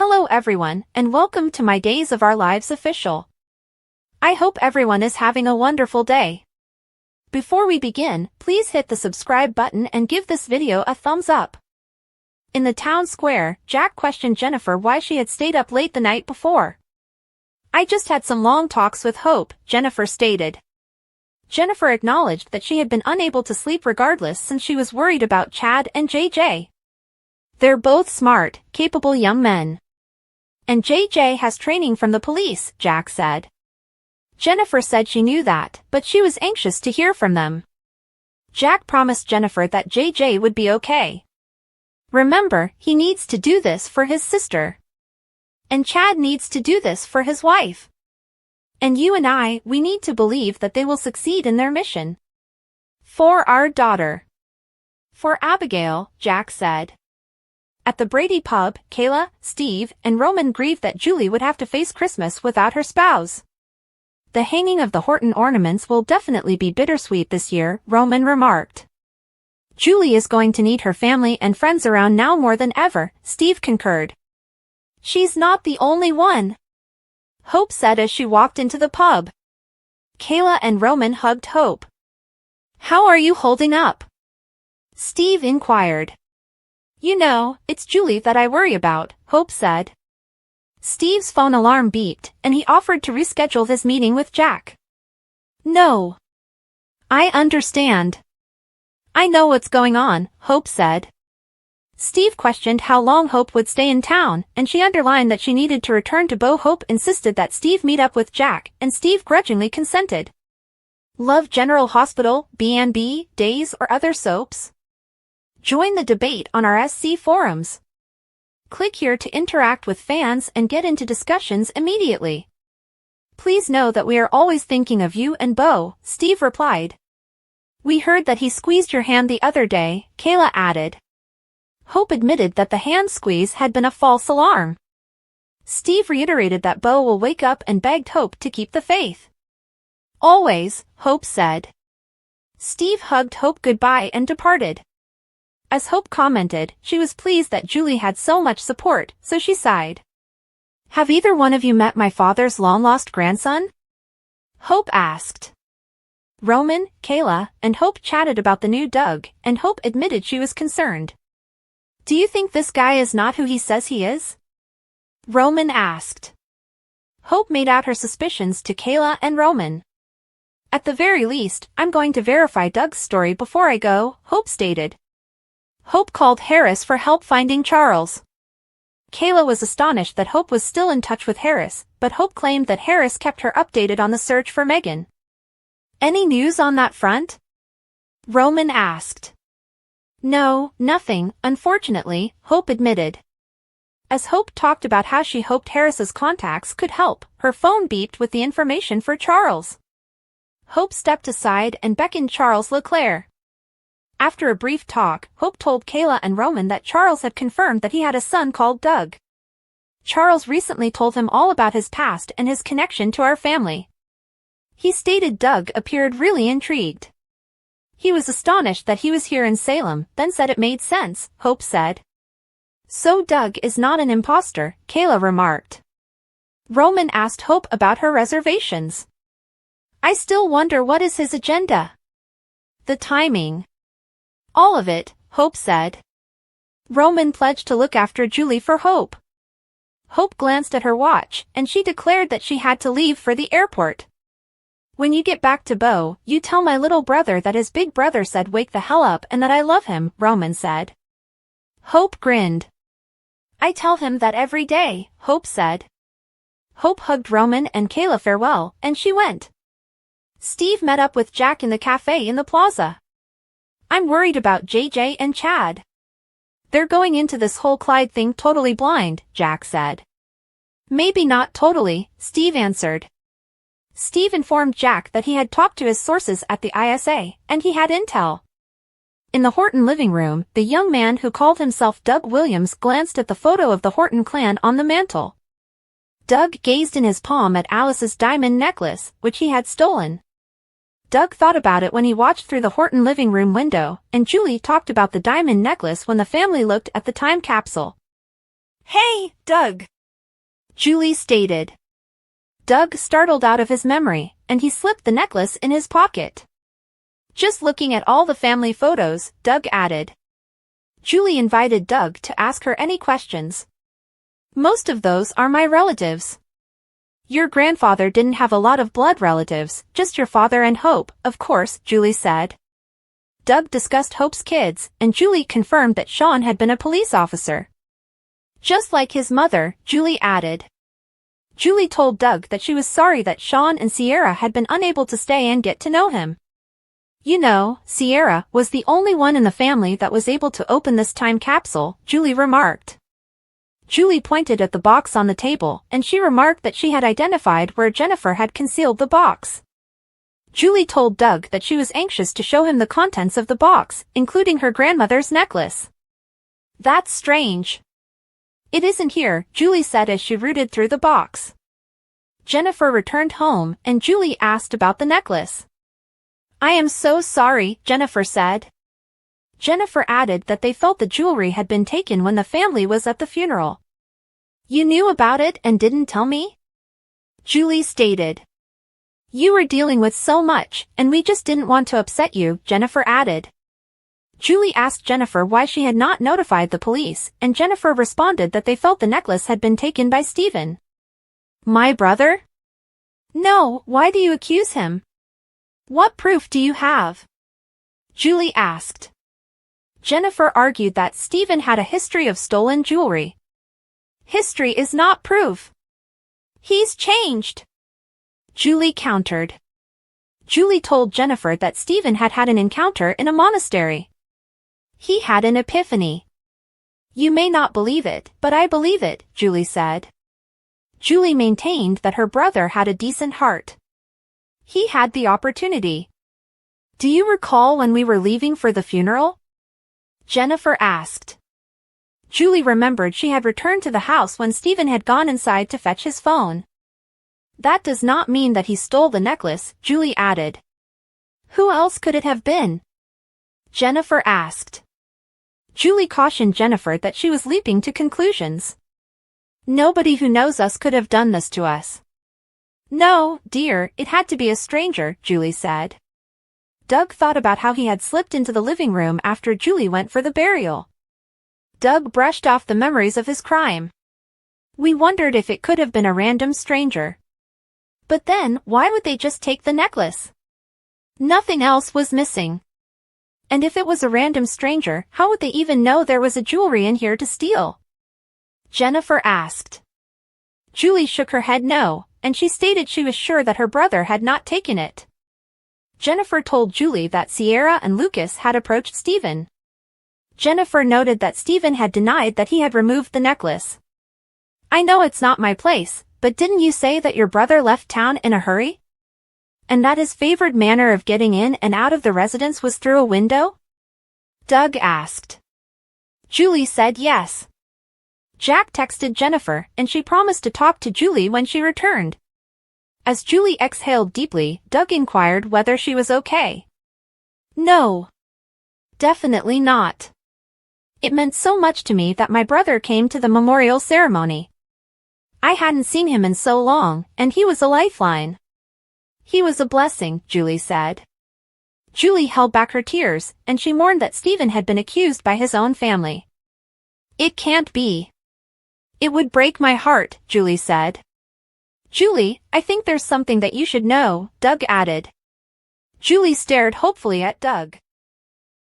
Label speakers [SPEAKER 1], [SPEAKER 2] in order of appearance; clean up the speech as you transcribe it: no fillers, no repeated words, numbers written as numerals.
[SPEAKER 1] Hello everyone, and welcome to my Days of Our Lives official. I hope everyone is having a wonderful day. Before we begin, please hit the subscribe button and give this video a thumbs up. In the town square, Jack questioned Jennifer why she had stayed up late the night before. "I just had some long talks with Hope," Jennifer stated. Jennifer acknowledged that she had been unable to sleep regardless since she was worried about Chad and JJ. "They're both smart, capable young men. And JJ has training from the police," Jack said. Jennifer said she knew that, but she was anxious to hear from them. Jack promised Jennifer that JJ would be okay. "Remember, he needs to do this for his sister. And Chad needs to do this for his wife. And you and we need to believe that they will succeed in their mission. For our daughter." "For Abigail," Jack said. At the Brady pub, Kayla, Steve, and Roman grieved that Julie would have to face Christmas without her spouse. "The hanging of the Horton ornaments will definitely be bittersweet this year," Roman remarked. "Julie is going to need her family and friends around now more than ever," Steve concurred. "She's not the only one," Hope said as she walked into the pub. Kayla and Roman hugged Hope. "How are you holding up?" Steve inquired. "You know, it's Julie that I worry about," Hope said. Steve's phone alarm beeped, and he offered to reschedule his meeting with Jack. "No. I understand. I know what's going on," Hope said. Steve questioned how long Hope would stay in town, and she underlined that she needed to return to Bo. Hope insisted that Steve meet up with Jack, and Steve grudgingly consented. Love General Hospital, B&B, Days, or other soaps? Join the debate on our SC forums. Click here to interact with fans and get into discussions immediately. "Please know that we are always thinking of you and Bo," Steve replied. "We heard that he squeezed your hand the other day," Kayla added. Hope admitted that the hand squeeze had been a false alarm. Steve reiterated that Bo will wake up and begged Hope to keep the faith. "Always," Hope said. Steve hugged Hope goodbye and departed. As Hope commented, she was pleased that Julie had so much support, so she sighed. "Have either one of you met my father's long-lost grandson?" Hope asked. Roman, Kayla, and Hope chatted about the new Doug, and Hope admitted she was concerned. "Do you think this guy is not who he says he is?" Roman asked. Hope made out her suspicions to Kayla and Roman. "At the very least, I'm going to verify Doug's story before I go," Hope stated. Hope called Harris for help finding Charles. Kayla was astonished that Hope was still in touch with Harris, but Hope claimed that Harris kept her updated on the search for Megan. "Any news on that front?" Roman asked. "No, nothing, unfortunately," Hope admitted. As Hope talked about how she hoped Harris's contacts could help, her phone beeped with the information for Charles. Hope stepped aside and beckoned Charles LeClaire. After a brief talk, Hope told Kayla and Roman that Charles had confirmed that he had a son called Doug. Charles recently told him all about his past and his connection to our family. He stated Doug appeared really intrigued. He was astonished that he was here in Salem, then said it made sense, Hope said. "So Doug is not an imposter," Kayla remarked. Roman asked Hope about her reservations. "I still wonder what is his agenda." "The timing." "All of it," Hope said. Roman pledged to look after Julie for Hope. Hope glanced at her watch, and she declared that she had to leave for the airport. "When you get back to Bo, you tell my little brother that his big brother said wake the hell up and that I love him," Roman said. Hope grinned. "I tell him that every day," Hope said. Hope hugged Roman and Kayla farewell, and she went. Steve met up with Jack in the cafe in the plaza. "I'm worried about JJ and Chad. They're going into this whole Clyde thing totally blind," Jack said. "Maybe not totally," Steve answered. Steve informed Jack that he had talked to his sources at the ISA, and he had intel. In the Horton living room, the young man who called himself Doug Williams glanced at the photo of the Horton clan on the mantel. Doug gazed in his palm at Alice's diamond necklace, which he had stolen. Doug thought about it when he watched through the Horton living room window, and Julie talked about the diamond necklace when the family looked at the time capsule. Hey, Doug, Julie stated. Doug startled out of his memory, and he slipped the necklace in his pocket. Just looking at all the family photos, Doug added. Julie invited Doug to ask her any questions. Most of those are my relatives. Your grandfather didn't have a lot of blood relatives, just your father and Hope, of course, Julie said. Doug discussed Hope's kids, and Julie confirmed that Sean had been a police officer. Just like his mother, Julie added. Julie told Doug that she was sorry that Sean and Sierra had been unable to stay and get to know him. You know, Sierra was the only one in the family that was able to open this time capsule, Julie remarked. Julie pointed at the box on the table, and she remarked that she had identified where Jennifer had concealed the box. Julie told Doug that she was anxious to show him the contents of the box, including her grandmother's necklace. That's strange. It isn't here, Julie said as she rooted through the box. Jennifer returned home, and Julie asked about the necklace. I am so sorry, Jennifer said. Jennifer added that they felt the jewelry had been taken when the family was at the funeral. You knew about it and didn't tell me? Julie stated. You were dealing with so much, and we just didn't want to upset you, Jennifer added. Julie asked Jennifer why she had not notified the police, and Jennifer responded that they felt the necklace had been taken by Stephen. My brother? No, why do you accuse him? What proof do you have? Julie asked. Jennifer argued that Stephen had a history of stolen jewelry. History is not proof. He's changed. Julie countered. Julie told Jennifer that Stephen had had an encounter in a monastery. He had an epiphany. You may not believe it, but I believe it, Julie said. Julie maintained that her brother had a decent heart. He had the opportunity. Do you recall when we were leaving for the funeral? Jennifer asked. Julie remembered she had returned to the house when Stephen had gone inside to fetch his phone. That does not mean that he stole the necklace, Julie added. Who else could it have been? Jennifer asked. Julie cautioned Jennifer that she was leaping to conclusions. Nobody who knows us could have done this to us. No, dear, it had to be a stranger, Julie said. Doug thought about how he had slipped into the living room after Julie went for the burial. Doug brushed off the memories of his crime. We wondered if it could have been a random stranger. But then, why would they just take the necklace? Nothing else was missing. And if it was a random stranger, how would they even know there was a jewelry in here to steal? Jennifer asked. Julie shook her head no, and she stated she was sure that her brother had not taken it. Jennifer told Julie that Sierra and Lucas had approached Stephen. Jennifer noted that Stephen had denied that he had removed the necklace. I know it's not my place, but didn't you say that your brother left town in a hurry? And that his favored manner of getting in and out of the residence was through a window? Doug asked. Julie said yes. Jack texted Jennifer, and she promised to talk to Julie when she returned. As Julie exhaled deeply, Doug inquired whether she was okay. No. Definitely not. It meant so much to me that my brother came to the memorial ceremony. I hadn't seen him in so long, and he was a lifeline. He was a blessing, Julie said. Julie held back her tears, and she mourned that Stephen had been accused by his own family. It can't be. It would break my heart, Julie said. Julie, I think there's something that you should know, Doug added. Julie stared hopefully at Doug.